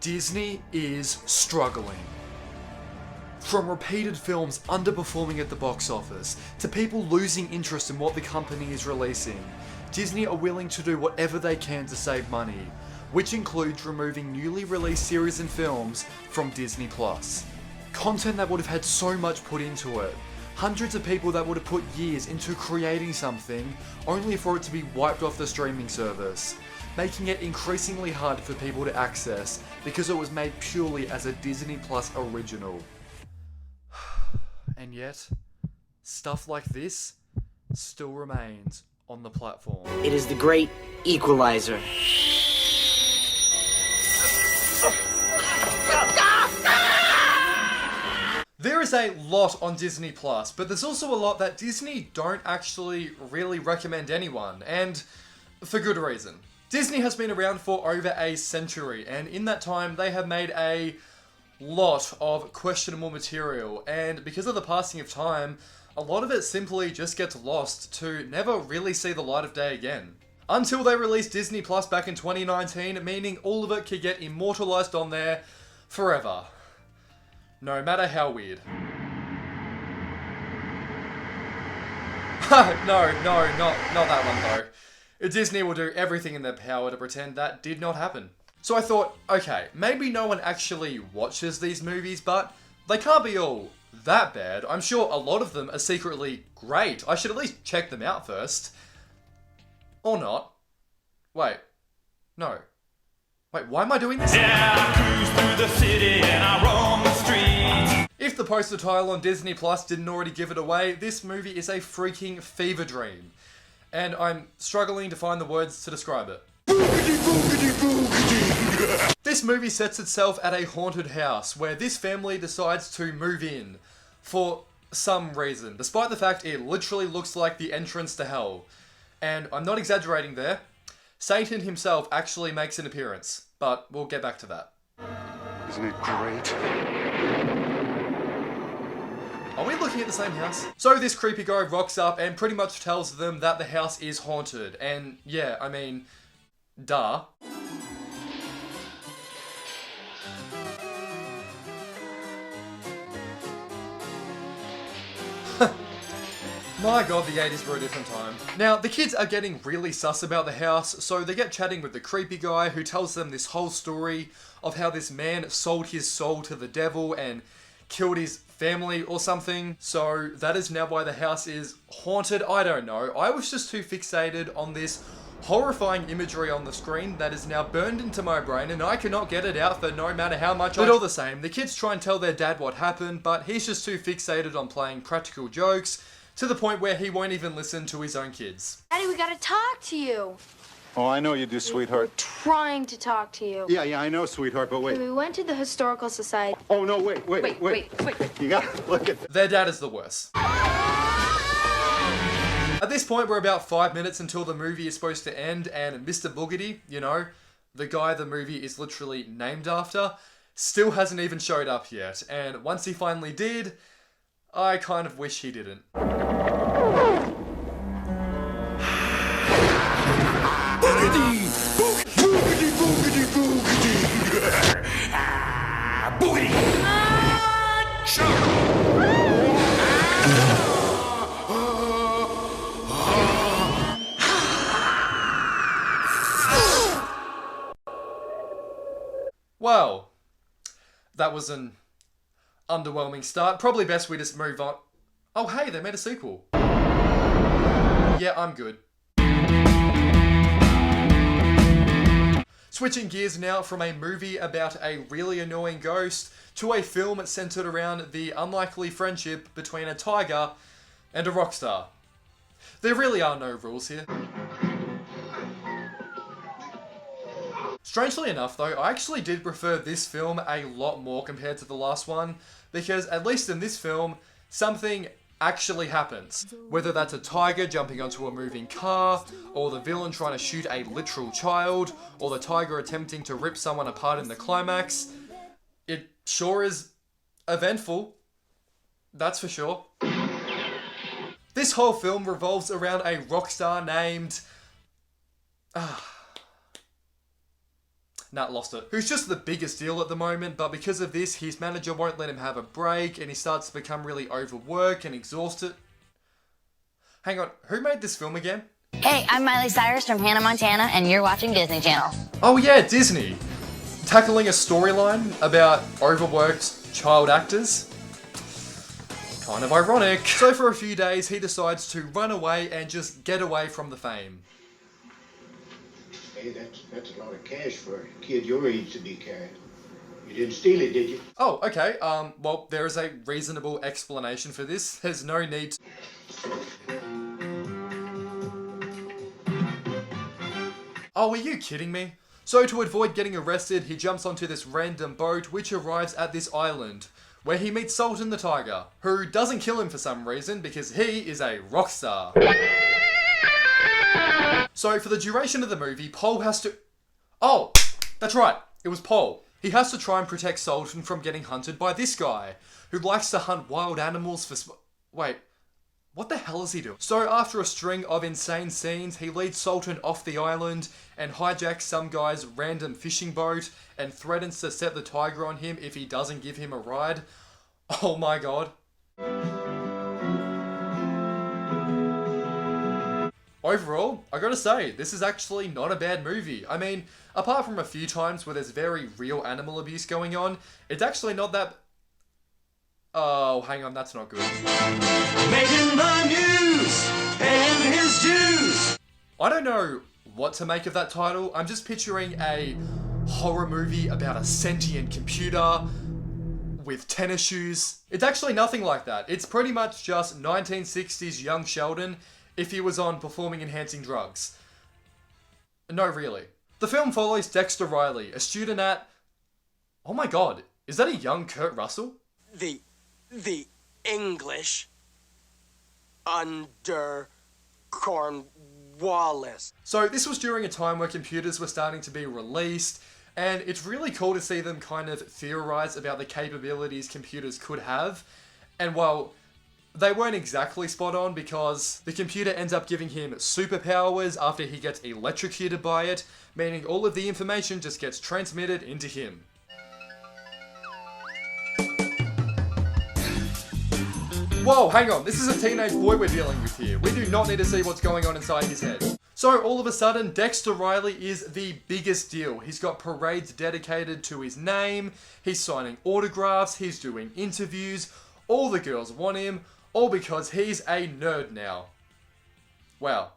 Disney is struggling. From repeated films underperforming at the box office, to people losing interest in what the company is releasing, Disney are willing to do whatever they can to save money, which includes removing newly released series and films from Disney+. Content that would have had so much put into it, hundreds of people that would have put years into creating something, only for it to be wiped off the streaming service, making it increasingly hard for people to access because it was made purely as a Disney Plus original. And yet, stuff like this still remains on the platform. It is the great equalizer. There is a lot on Disney Plus, but there's also a lot that Disney don't actually really recommend anyone, and for good reason. Disney has been around for over a century, and in that time they have made a lot of questionable material, and because of the passing of time, a lot of it simply just gets lost to never really see the light of day again. Until they released Disney Plus back in 2019, meaning all of it could get immortalized on there forever. No matter how weird. No, not that one though. Disney will do everything in their power to pretend that did not happen. So I thought, okay, maybe no one actually watches these movies, but they can't be all that bad. I'm sure a lot of them are secretly great. I should at least check them out first. Or not. Wait. No. Wait, why am I doing this? Yeah, I cruise through the city and I roam the streets. If the poster title on Disney Plus didn't already give it away, this movie is a freaking fever dream. And I'm struggling to find the words to describe it. Boogity, boogity, boogity. This movie sets itself at a haunted house where this family decides to move in for some reason, despite the fact it literally looks like the entrance to hell. And I'm not exaggerating there. Satan himself actually makes an appearance, but we'll get back to that. Isn't it great? Are we looking at the same house? So this creepy guy rocks up and pretty much tells them that the house is haunted. And yeah, I mean, duh. My god, the 80s were a different time. Now, the kids are getting really sus about the house, so they get chatting with the creepy guy who tells them this whole story of how this man sold his soul to the devil and killed his family or something. So that is now why the house is haunted. I don't know. I was just too fixated on this horrifying imagery on the screen that is now burned into my brain and I cannot get it out for no matter how much But all the same, the kids try and tell their dad what happened, but he's just too fixated on playing practical jokes to the point where he won't even listen to his own kids. Daddy, we gotta talk to you. Oh, I know you do, sweetheart. Trying to talk to you. Yeah, I know, sweetheart, but wait. We went to the Historical Society. Oh, no, wait. You gotta look at... Their dad is the worst. At this point, we're about 5 minutes until the movie is supposed to end, and Mr. Boogedy, you know, the guy the movie is literally named after, still hasn't even showed up yet. And once he finally did, I kind of wish he didn't. Boogity! Boogity, boogity, boogity! Boogity! Well, that was an underwhelming start. Probably best we just move on. Oh hey, they made a sequel. Yeah, I'm good. Switching gears now from a movie about a really annoying ghost to a film centered around the unlikely friendship between a tiger and a rock star. There really are no rules here. Strangely enough though, I actually did prefer this film a lot more compared to the last one, because at least in this film, something actually happens. Whether that's a tiger jumping onto a moving car, or the villain trying to shoot a literal child, or the tiger attempting to rip someone apart in the climax, it sure is eventful. That's for sure. This whole film revolves around a rock star named... Nah, lost it. Who's just the biggest deal at the moment, but because of this, his manager won't let him have a break, and he starts to become really overworked and exhausted. Hang on, who made this film again? Hey, I'm Miley Cyrus from Hannah Montana, and you're watching Disney Channel. Oh yeah, Disney. Tackling a storyline about overworked child actors. Kind of ironic. So for a few days, he decides to run away and just get away from the fame. Hey, that's a lot of cash for a kid your age to be carrying. You didn't steal it, did you? Oh, okay. Well, there is a reasonable explanation for this. There's no need to... Oh, are you kidding me? So to avoid getting arrested, he jumps onto this random boat which arrives at this island, where he meets Sultan the Tiger, who doesn't kill him for some reason because he is a rock star. So for the duration of the movie, Paul has to... Oh, that's right, it was Paul. He has to try and protect Sultan from getting hunted by this guy, who likes to hunt wild animals for... Wait, what the hell is he doing? So after a string of insane scenes, he leads Sultan off the island and hijacks some guy's random fishing boat and threatens to set the tiger on him if he doesn't give him a ride. Oh my god. Overall, I gotta say, this is actually not a bad movie. I mean, apart from a few times where there's very real animal abuse going on, it's actually not that... Oh, hang on, that's not good. Making the news and his dues. I don't know what to make of that title. I'm just picturing a horror movie about a sentient computer with tennis shoes. It's actually nothing like that. It's pretty much just 1960s young Sheldon if he was on performing enhancing drugs. No, really. The film follows Dexter Riley, a student at... Oh my god, is that a young Kurt Russell? The English under Cornwallis. So this was during a time where computers were starting to be released, and it's really cool to see them kind of theorize about the capabilities computers could have. And while they weren't exactly spot on because the computer ends up giving him superpowers after he gets electrocuted by it, meaning all of the information just gets transmitted into him. Whoa, hang on, this is a teenage boy we're dealing with here. We do not need to see what's going on inside his head. So all of a sudden, Dexter Riley is the biggest deal. He's got parades dedicated to his name, he's signing autographs, he's doing interviews, all the girls want him, all because he's a nerd now. Wow.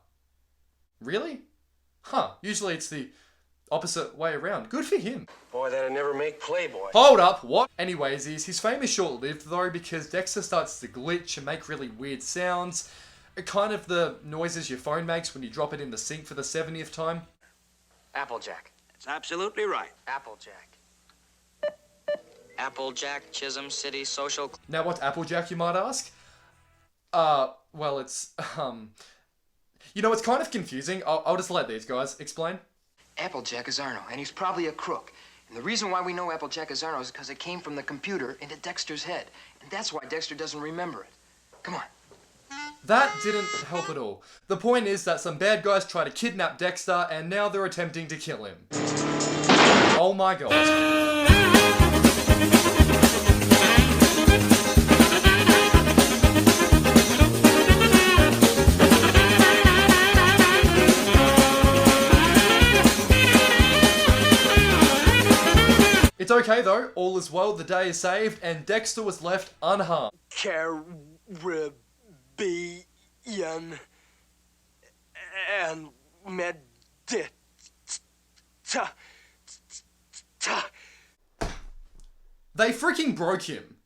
Really? Huh, usually it's the opposite way around. Good for him. Boy, that'd never make Playboy. Hold up, what? Anyways, his fame is short-lived though because Dexter starts to glitch and make really weird sounds. Kind of the noises your phone makes when you drop it in the sink for the 70th time. Applejack. That's absolutely right. Applejack. Applejack, Chisholm City Social... Now what's Applejack, you might ask? Well it's, You know, it's kind of confusing. I'll just let these guys explain. Applejack is Arno, and he's probably a crook. And the reason why we know Applejack is Arno is because it came from the computer into Dexter's head. And that's why Dexter doesn't remember it. Come on. That didn't help at all. The point is that some bad guys try to kidnap Dexter, and now they're attempting to kill him. Oh my god. It's okay though, all is well, the day is saved, and Dexter was left unharmed. Caribbean and Medita. They freaking broke him.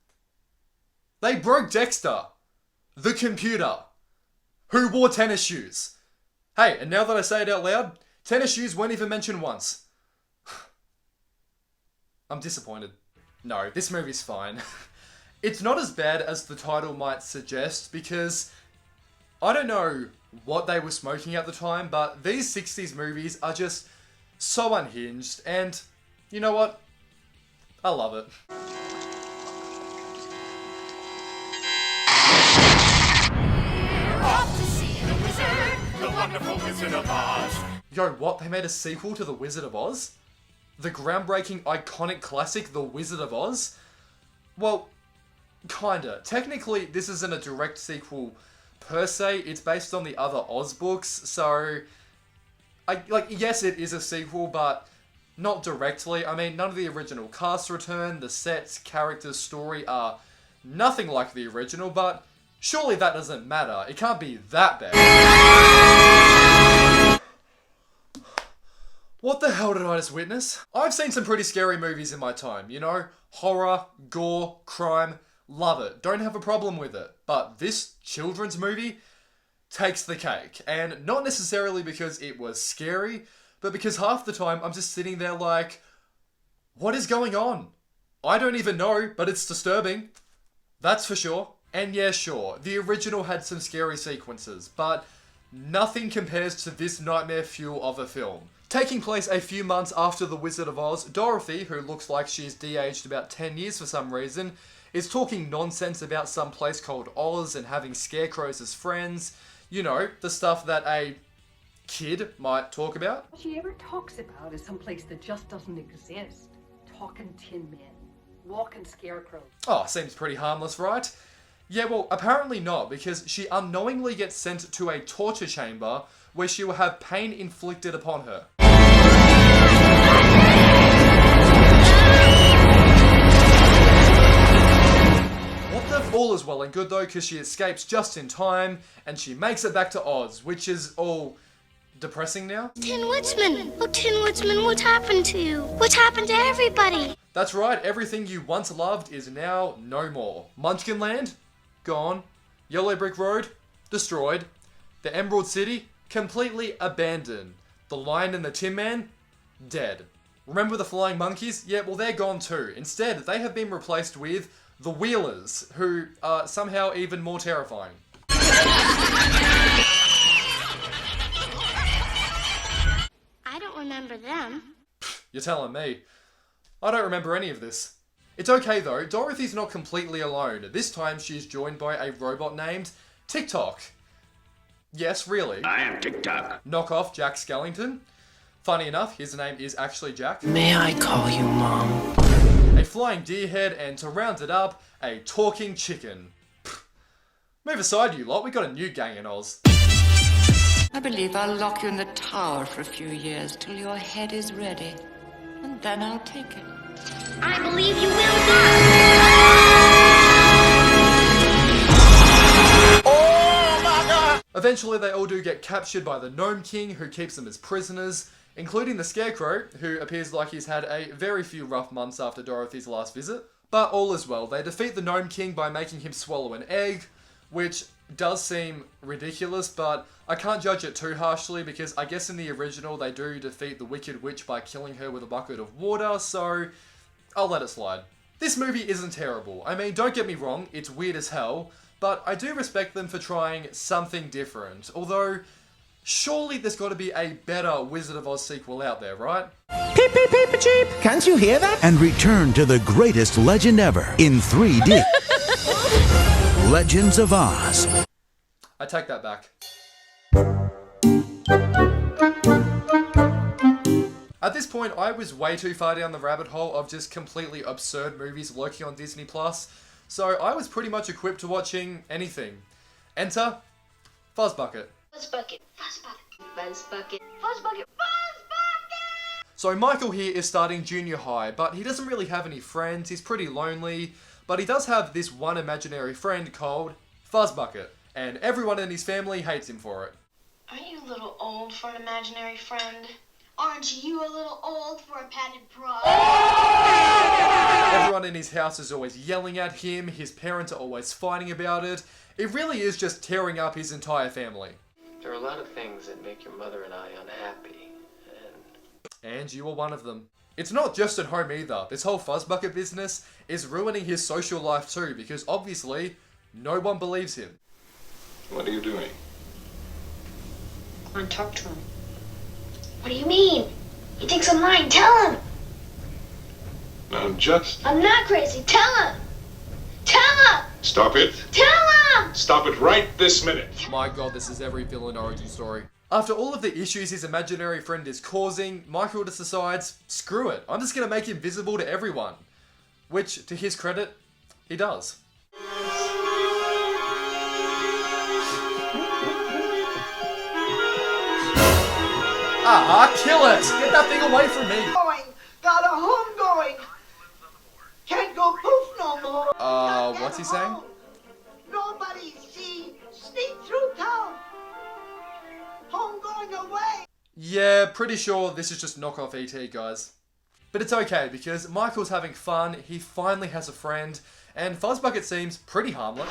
They broke Dexter, the computer, who wore tennis shoes. Hey, and now that I say it out loud, tennis shoes weren't even mentioned once. I'm disappointed. No, this movie's fine. It's not as bad as the title might suggest because I don't know what they were smoking at the time, but these 60s movies are just so unhinged, and you know what? I love it. Off to see the wizard, the wonderful Wizard of Oz. Yo, what? They made a sequel to The Wizard of Oz? the groundbreaking, iconic classic, The Wizard of Oz? Well, kinda. Technically, this isn't a direct sequel per se. It's based on the other Oz books, so yes, it is a sequel, but not directly. I mean, none of the original cast return. The sets, characters, story are nothing like the original, but surely that doesn't matter. It can't be that bad. What the hell did I just witness? I've seen some pretty scary movies in my time, you know? Horror, gore, crime, love it. Don't have a problem with it. But this children's movie takes the cake. And not necessarily because it was scary, but because half the time I'm just sitting there like, what is going on? I don't even know, but it's disturbing. That's for sure. And yeah, sure, the original had some scary sequences, but nothing compares to this nightmare fuel of a film. Taking place a few months after The Wizard of Oz, Dorothy, who looks like she's de-aged about 10 years for some reason, is talking nonsense about some place called Oz and having scarecrows as friends. You know, the stuff that a kid might talk about. What she ever talks about is some place that just doesn't exist. Talking tin men, walking scarecrows. Oh, seems pretty harmless, right? Yeah, well, apparently not, because she unknowingly gets sent to a torture chamber where she will have pain inflicted upon her. All is well and good though, because she escapes just in time, and she makes it back to Oz, which is all depressing now. Tin Woodsman! Oh, Tin Woodsman, what's happened to you? What's happened to everybody? That's right, everything you once loved is now no more. Munchkinland? Gone. Yellow Brick Road? Destroyed. The Emerald City? Completely abandoned. The Lion and the Tin Man? Dead. Remember the Flying Monkeys? Yeah, well they're gone too. Instead, they have been replaced with the Wheelers, who are somehow even more terrifying. I don't remember them. You're telling me. I don't remember any of this. It's okay though, Dorothy's not completely alone. This time she's joined by a robot named TikTok. Yes, really. I am TikTok. Knock off Jack Skellington. Funny enough, his name is actually Jack. May I call you Mom? A flying deer head, and to round it up, a talking chicken. Move aside, you lot, we got a new gang in Oz. I believe I'll lock you in the tower for a few years till your head is ready, and then I'll take it. I believe you will not! Oh my god! Eventually they all do get captured by the Gnome King, who keeps them as prisoners, including the Scarecrow, who appears like he's had a very few rough months after Dorothy's last visit. But all is well. They defeat the Gnome King by making him swallow an egg, which does seem ridiculous, but I can't judge it too harshly because I guess in the original they do defeat the Wicked Witch by killing her with a bucket of water, so I'll let it slide. This movie isn't terrible. I mean, don't get me wrong, it's weird as hell, but I do respect them for trying something different, although surely there's got to be a better Wizard of Oz sequel out there, right? Peep, peep, peep, cheep. Can't you hear that? And return to the greatest legend ever in 3D. Legends of Oz. I take that back. At this point, I was way too far down the rabbit hole of just completely absurd movies lurking on Disney+, so I was pretty much equipped to watching anything. Enter Fuzzbucket. Fuzzbucket, Fuzzbucket, Fuzzbucket, Fuzzbucket, Fuzzbucket! So Michael here is starting junior high, but he doesn't really have any friends, he's pretty lonely, but he does have this one imaginary friend called Fuzzbucket, and everyone in his family hates him for it. Aren't you a little old for an imaginary friend? Aren't you a little old for a padded bra? Everyone in his house is always yelling at him, his parents are always fighting about it. It really is just tearing up his entire family. There are a lot of things that make your mother and I unhappy, and you are one of them. It's not just at home either. This whole Fuzzbucket business is ruining his social life too, because obviously, no one believes him. What are you doing? Come on, talk to him. What do you mean? He thinks I'm lying. Tell him! I'm just... I'm not crazy. Tell him! Tell him! Stop it. Tell him! Stop it right this minute. My god, this is every villain origin story. After all of the issues his imaginary friend is causing, Michael just decides, screw it, I'm just gonna make him visible to everyone. Which, to his credit, he does. Kill it! Get that thing away from me! Got a home going. Can't go poof no more. What's he saying? Nobody see. Sneak through town. Home going away. Yeah, pretty sure this is just knockoff E.T., guys. But it's okay, because Michael's having fun, he finally has a friend, and Fuzzbucket seems pretty harmless.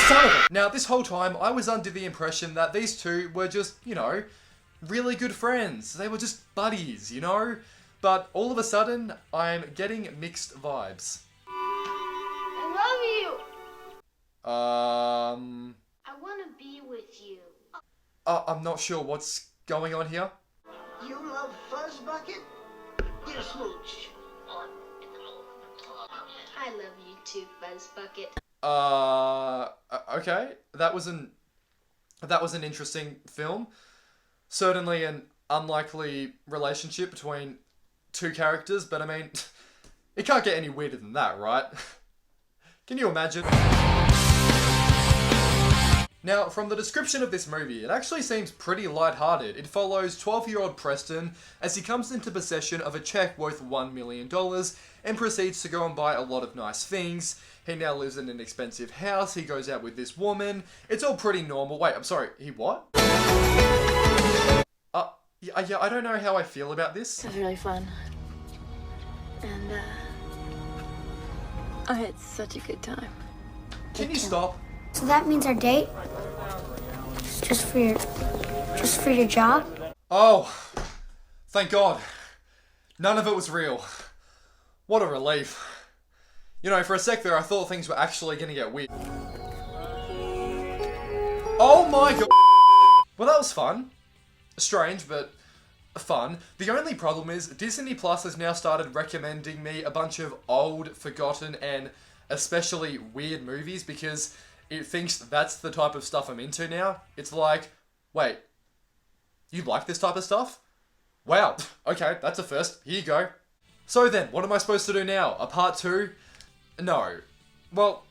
Son of a... Now, this whole time, I was under the impression that these two were just, you know, really good friends. They were just buddies, you know? But all of a sudden, I'm getting mixed vibes. I love you. I want to be with you. I'm not sure what's going on here. You love Fuzzbucket? Here, smooch. I love you too, Fuzzbucket. Okay. That was an interesting film. Certainly an unlikely relationship between two characters, but I mean, it can't get any weirder than that, right? Can you imagine? Now, from the description of this movie, it actually seems pretty lighthearted. It follows 12-year-old Preston as he comes into possession of a check worth $1 million and proceeds to go and buy a lot of nice things. He now lives in an expensive house, he goes out with this woman. It's all pretty normal. Wait, I'm sorry, he what? Yeah, I don't know how I feel about this. It was really fun. And, I had such a good time. Can you stop? So that means our date? Just for your job? Oh, thank God. None of it was real. What a relief. You know, for a sec there, I thought things were actually gonna get weird. Oh my God. Well, that was fun. Strange, but fun. The only problem is Disney Plus has now started recommending me a bunch of old, forgotten, and especially weird movies because it thinks that's the type of stuff I'm into now. It's like, wait, you like this type of stuff? Wow, okay, that's a first. Here you go. So then, what am I supposed to do now? A part 2? No. Well,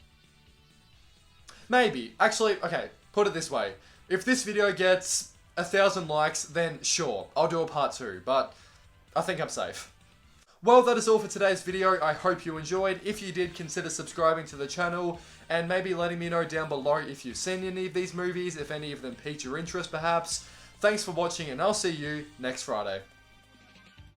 maybe. Actually, okay, put it this way. If this video gets 1,000 likes, then sure, I'll do a part 2, but I think I'm safe. Well, that is all for today's video. I hope you enjoyed. If you did, consider subscribing to the channel and maybe letting me know down below if you've seen any of these movies, if any of them piqued your interest perhaps. Thanks for watching and I'll see you next Friday.